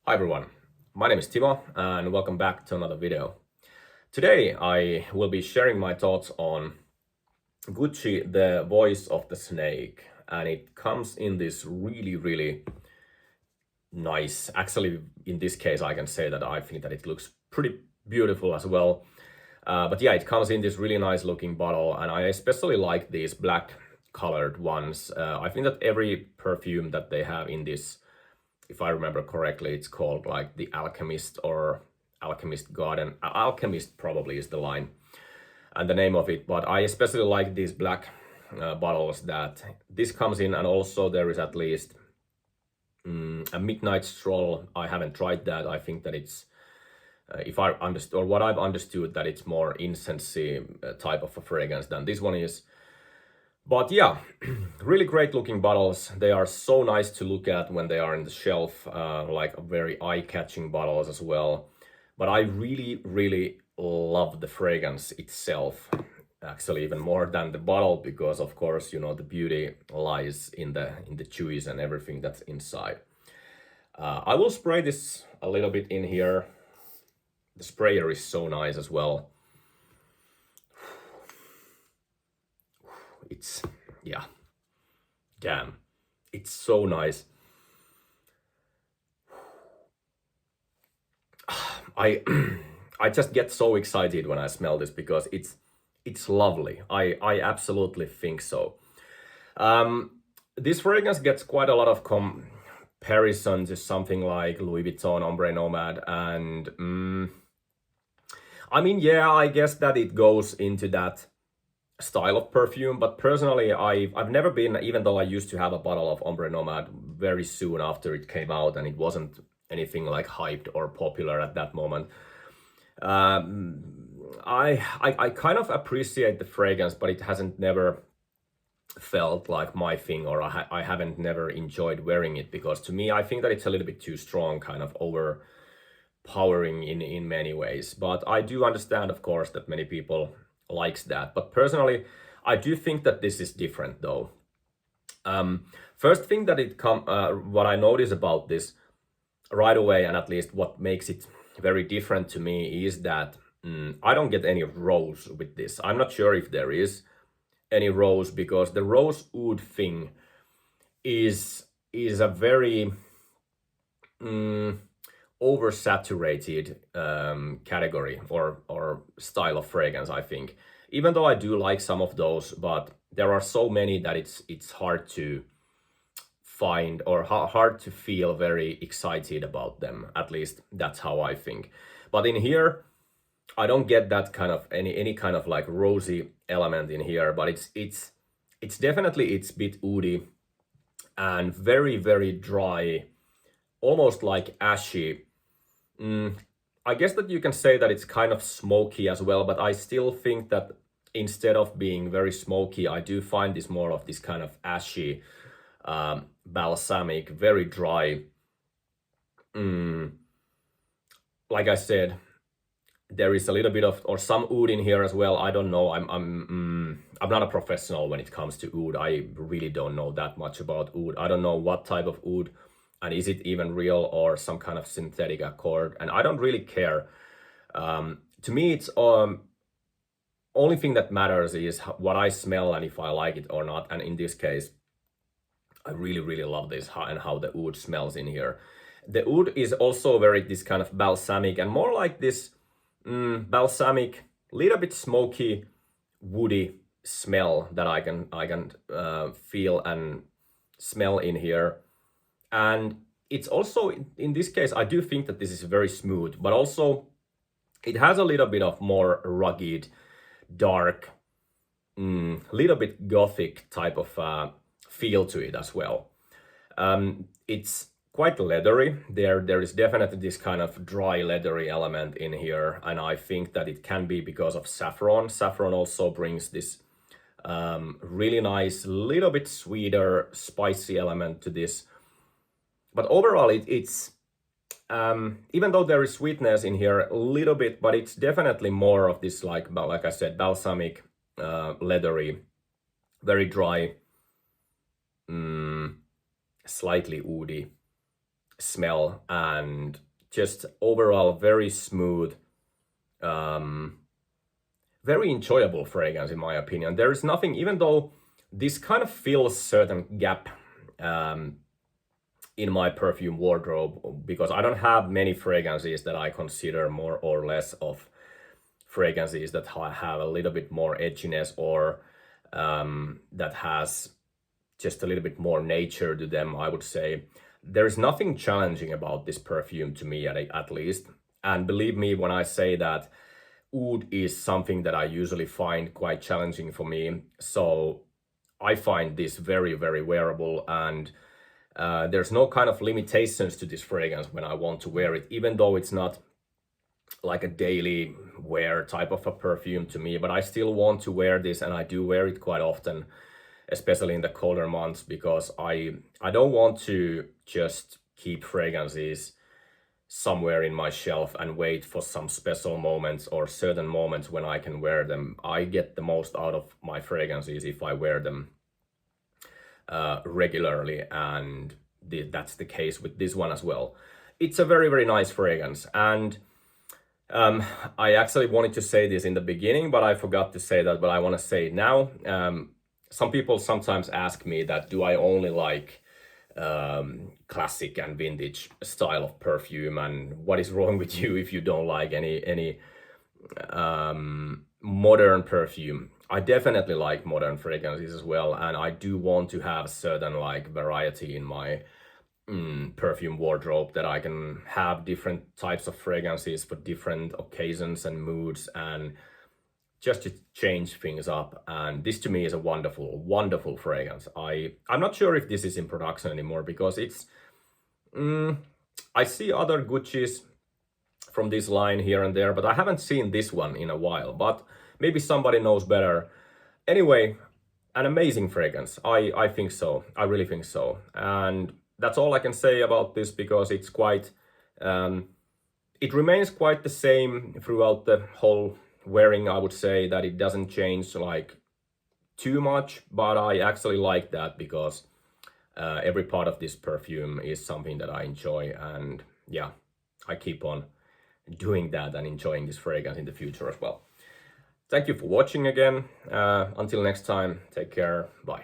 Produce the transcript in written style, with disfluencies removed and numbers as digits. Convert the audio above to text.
Hi everyone, my name is Timo and welcome back to another video. Today I will be sharing my thoughts on Gucci, the voice of the snake, and it comes in this really nice, actually in this case I can say that I think that it looks pretty beautiful as well. But yeah, it comes in this really nice looking bottle and I especially like these black colored ones. I think that every perfume that they have in this, if I remember correctly, it's called like the Alchemist or Alchemist Garden. Alchemist probably is the line and the name of it, but I especially like these black bottles that this comes in, and also there is at least a Midnight Stroll. I haven't tried that. I think that it's, if I understood, or what I've understood, that it's more incensey type of a fragrance than this one is. But yeah, really great looking bottles. They are so nice to look at when they are in the shelf, like very eye-catching bottles as well. But I really love the fragrance itself, actually even more than the bottle, because of course, you know, the beauty lies in the chewies and everything that's inside. I will spray this a little bit in here. The sprayer is so nice as well. It's, yeah, damn, it's so nice. I I just get so excited when I smell this because it's lovely. I absolutely think so. This fragrance gets quite a lot of comparison to something like Louis Vuitton Ombre Nomad, and I mean, yeah, I guess that it goes into that style of perfume, but personally I've never been, even though I used to have a bottle of Ombre Nomad very soon after it came out and it wasn't anything like hyped or popular at that moment. I kind of appreciate the fragrance, but it hasn't never felt like my thing, or I haven't never enjoyed wearing it, because to me I think that it's a little bit too strong, kind of overpowering in many ways. But I do understand, of course, that many people likes that. But personally, I do think that this is different though. First thing that what I notice about this right away, and at least what makes it very different to me, is that I don't get any rose with this. I'm not sure if there is any rose, because the rose oud thing is a very oversaturated category or style of fragrance, I think. Even though I do like some of those, but there are so many that it's hard to find, or hard to feel very excited about them. At least that's how I think. But in here, I don't get that kind of any kind of like rosy element in here, but it's definitely, it's a bit oudy and very dry, almost like ashy. I guess that you can say that it's kind of smoky as well, but I still think that instead of being very smoky, I do find this more of this kind of ashy, balsamic, very dry. Like I said, there is a little bit of, or some oud in here as well. I don't know. I'm not a professional when it comes to oud. I really don't know that much about oud. I don't know what type of oud, and is it even real or some kind of synthetic accord, and I don't really care. To me, it's only thing that matters is what I smell and if I like it or not. And in this case, I really love this, and how the oud smells in here. The oud is also very this kind of balsamic, and more like this balsamic, little bit smoky, woody smell that I can feel and smell in here. And it's also, in this case, I do think that this is very smooth, but also it has a little bit of more rugged, dark, little bit gothic type of feel to it as well. It's quite leathery. There is definitely this kind of dry leathery element in here, and I think that it can be because of saffron. Saffron also brings this really nice, little bit sweeter, spicy element to this. But overall, it's even though there is sweetness in here a little bit, but it's definitely more of this, like I said, balsamic, leathery, very dry, slightly oudy smell, and just overall very smooth, very enjoyable fragrance in my opinion. There is nothing, even though this kind of fills certain gap in my perfume wardrobe, because I don't have many fragrances that I consider more or less of fragrances that have a little bit more edginess, or that has just a little bit more nature to them, I would say. There's nothing challenging about this perfume to me, at least. And believe me when I say that oud is something that I usually find quite challenging for me. So I find this very, very wearable, and there's no kind of limitations to this fragrance when I want to wear it, even though it's not like a daily wear type of a perfume to me. But I still want to wear this, and I do wear it quite often, especially in the colder months, because I don't want to just keep fragrances somewhere in my shelf and wait for some special moments or certain moments when I can wear them. I get the most out of my fragrances if I wear them regularly, and that's the case with this one as well. It's a very, very nice fragrance, and I actually wanted to say this in the beginning, but I forgot to say that, but I want to say it now. Some people sometimes ask me that, do I only like classic and vintage style of perfume, and what is wrong with you if you don't like any modern perfume? I definitely like modern fragrances as well, and I do want to have certain like variety in my perfume wardrobe, that I can have different types of fragrances for different occasions and moods, and just to change things up. And this to me is a wonderful, wonderful fragrance. I'm not sure if this is in production anymore, because it's I see other Gucci's from this line here and there, but I haven't seen this one in a while, but maybe somebody knows better. Anyway, an amazing fragrance. I think so. I really think so. And that's all I can say about this, because it's quite it remains quite the same throughout the whole wearing. I would say that it doesn't change like too much, but I actually like that, because every part of this perfume is something that I enjoy, and yeah, I keep on doing that and enjoying this fragrance in the future as well. Thank you for watching again. Until next time, take care, bye.